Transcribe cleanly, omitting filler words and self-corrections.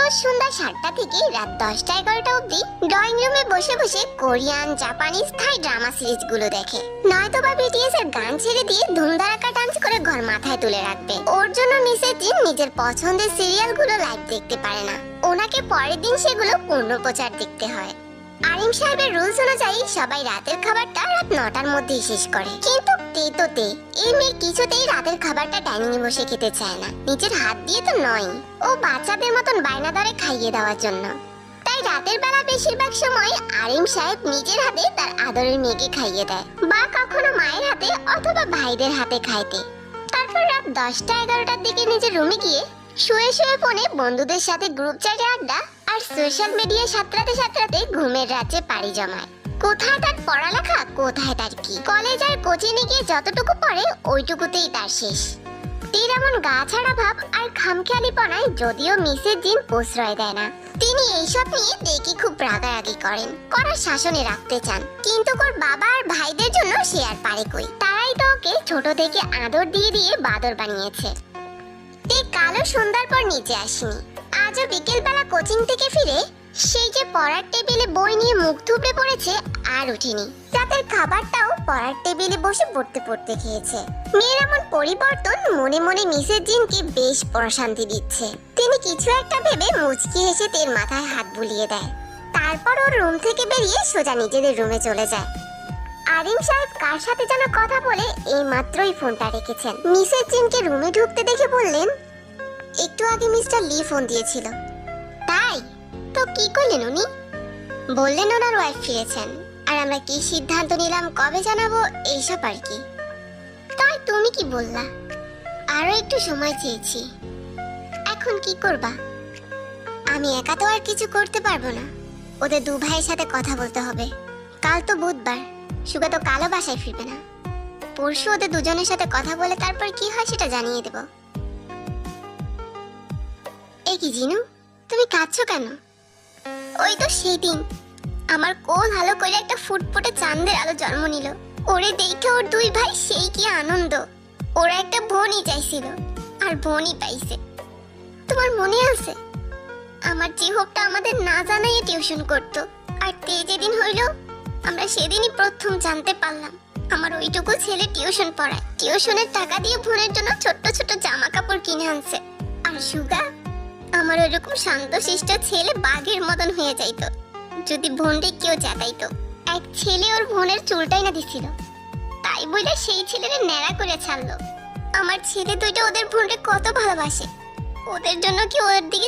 রোজ সন্ধ্যা 7টা থেকে রাত 10টা-11টা অবধি ড্রয়িং রুমে বসে বসে কোরিয়ান, জাপানিজ, থাই ড্রামা সিরিজগুলো দেখে। নয়তোবা বিটিএস এর গান ছেড়ে দিয়ে ধুমধারাক্কা ডান্স করে ঘর মাথায় তুলে রাখবে। ওর জন্য মিসেস জিন নিজের পছন্দের সিরিয়ালগুলো লাইভ দেখতে পারে না, ওনাকে পরের দিন সেগুলো পূর্ণপ্রচার দেখতে হয়। আরিম সাহেবের রুলস অনুযায়ী সবাই রাতের খাবারটা রাত 9টার মধ্যেই শেষ করে, কিন্তু এই মেয়ে কিছুতেই রাতের খাবারটা ডাইনিং এ বসে খেতে চায় না। নিজের হাত দিয়ে তো নয়, ও বাচ্চাদের মতন বায়না ধরে খাইয়ে দেওয়ার জন্য। তাই রাতের বেলা বেশিরভাগ সময় আরিম সাহেব নিজের হাতে তার আদরের মেয়েকে খাইয়ে দেয়, বা কখনো মায়ের হাতে অথবা ভাইদের হাতে খাইতে। তারপর রাত 10টা-11টার দিকে নিজের রুমে গিয়ে শুয়ে শুয়ে ফোনে বন্ধুদের সাথে গ্রুপ চ্যাটে আড্ডা আর সোশ্যাল মিডিয়ায় সাঁতরাতে ঘুমের রাজ্যে পাড়ি জমায়। কোথায় তার পড়ালেখা, কোথায় তার কি, কলেজ আর কোচিংয়ে গিয়ে যতটুকু পড়ে ওইটুকুতেই তার শেষ। তীর এমন গা ছাড়া ভাব আর খামখেয়ালিপনায় যদিও মিসেস জিন প্রশ্রয় দেয় না। তিনি এইসব নিয়ে দেখি খুব রাগারাগি করেন, করার শাসনে রাখতে চান, কিন্তু ওর বাবা আর ভাইদের জন্য সে আর পারে কই। তারাই তো ওকে ছোট থেকে আদর দিয়ে দিয়ে বাদর বানিয়েছে। এই কালো সন্ধ্যার পর নিচে আসেনি। আজও বিকেলবেলা কোচিং থেকে ফিরে সেই যে পড়ার টেবিলে বই নিয়ে মুখ থুবড়ে পড়েছে আর উঠেনি। রাতের খাবারটাও পড়ার টেবিলে বসে পড়তে পড়তে খেয়েছে। মেয়ের এমন পরিবর্তন মনে মনে মিসেস জিনকে বেশ প্রশান্তি দিচ্ছে। তিনি কিছু একটা ভেবে মুচকি হেসে তের মাথায় হাত বুলিয়ে দেয়। তারপর ওর রুম থেকে বেরিয়ে সোজা নিজেদের রুমে চলে যায়। আরিম সাহেব কার সাথে যেন কথা বলে এই মাত্রই ফোনটা রেখেছেন। মিসেস জিনকে রুমে ঢুকতে দেখে বললেন, একটু আগে মিস্টার লি ফোন দিয়েছিল। তাই তো কি করলেন উনি? বললেন ওনার ওয়াইফ ফিরেছেন, আর আমরা কি সিদ্ধান্ত নিলাম কবে জানাবো এইসব আর কি। তাই তুমি কি বললা? আরো একটু সময় চেয়েছি। এখন কি করবা? আমি একা তো আর কিছু করতে পারবো না, ওদের দু ভাইয়ের সাথে কথা বলতে হবে। কাল তো বুধবার, সুগা তো কালো বাসায় ফিরবে না। পরশু ওদের দুজনের সাথে কথা বলে তারপর কি হয় সেটা জানিয়ে দেব। এই কি জিনু, তুমি কাঁদছো কেন? ওই তো সেই দিন আমার কোল হালো করে একটা ফুটফুটে চাঁদের আলো জন্ম নিল। ওরে দেখে ওর দুই ভাই সেই কি আনন্দ। ওরা একটা বোনই চাইছিল আর বোনই পাইছে। তোমার মনে আছে আমার জিহবটা আমাদের না জানাইয়ে টিউশন করতো, আর তে যেদিন হইল আমরা সেদিনই প্রথম জানতে পারলাম আমার ওইটুকু ছেলে টিউশন পড়ায়। টিউশনের টাকা দিয়ে বোনের জন্য ছোট্ট ছোট্ট জামা কাপড় কিনে আনছে। আর সুগা আমার ওইরকম শান্তশিষ্ট ছেলে বাঘের মতন হয়ে যাইতো যদি বোনকে কেউ জাগাইতো। এক ছেলে ওর বোনের চুলটাই না দিছিল, তাই বলে সেই ছেলেরে ন্যাড়া করে ছাড়লো। আমার ছেলে দুইটা ওদের বোনকে কত ভালোবাসে, ওদের জন্য কি ওর দিকে